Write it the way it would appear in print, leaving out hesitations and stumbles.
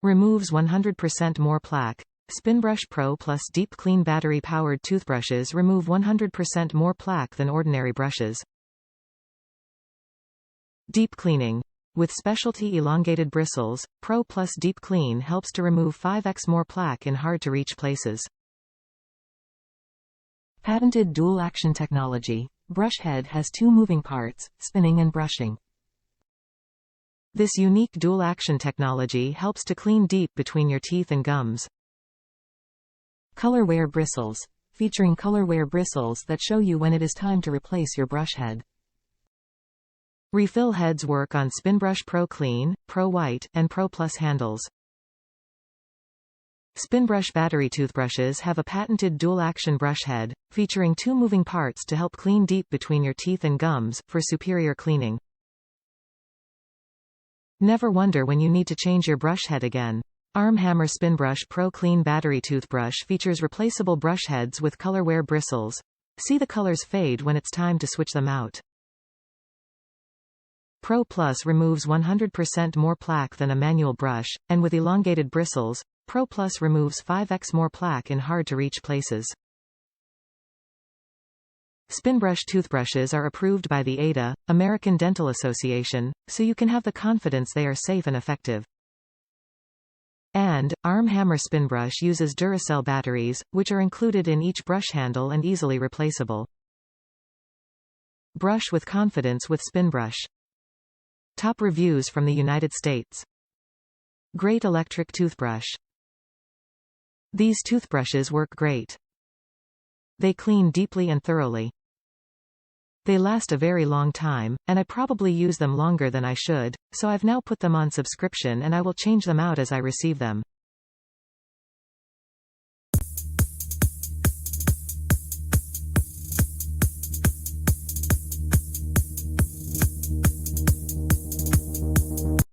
Removes 100% more plaque. Spinbrush Pro Plus Deep Clean battery-powered toothbrushes remove 100% more plaque than ordinary brushes. Deep cleaning. With specialty elongated bristles, Pro Plus Deep Clean helps to remove 5x more plaque in hard-to-reach places. Patented dual-action technology. Brush head has two moving parts, spinning and brushing. This unique dual-action technology helps to clean deep between your teeth and gums. Color WEAR bristles. Featuring color WEAR bristles that show you when it is time to replace your brush head. Refill heads work on Spinbrush Pro Clean, Pro White, and Pro Plus handles. Spinbrush battery toothbrushes have a patented dual-action brush head, featuring two moving parts to help clean deep between your teeth and gums, for superior cleaning. Never wonder when you need to change your brush head again. HAMMER Spinbrush Pro Clean Battery Toothbrush features replaceable brush heads with color WEAR bristles. See the colors fade when it's time to switch them out. Pro Plus removes 100% more plaque than a manual brush, and with elongated bristles, Pro Plus removes 5x more plaque in hard-to-reach places. Spinbrush toothbrushes are approved by the ADA, American Dental Association, so you can have the confidence they are safe and effective. And, HAMMER Spinbrush uses DURACELL batteries, which are included in each brush handle and easily replaceable. Brush with confidence with Spinbrush. Top reviews from the United States. Great electric toothbrush. These toothbrushes work great. They clean deeply and thoroughly. They last a very long time, and I probably use them longer than I should, so I've now put them on subscription and I will change them out as I receive them.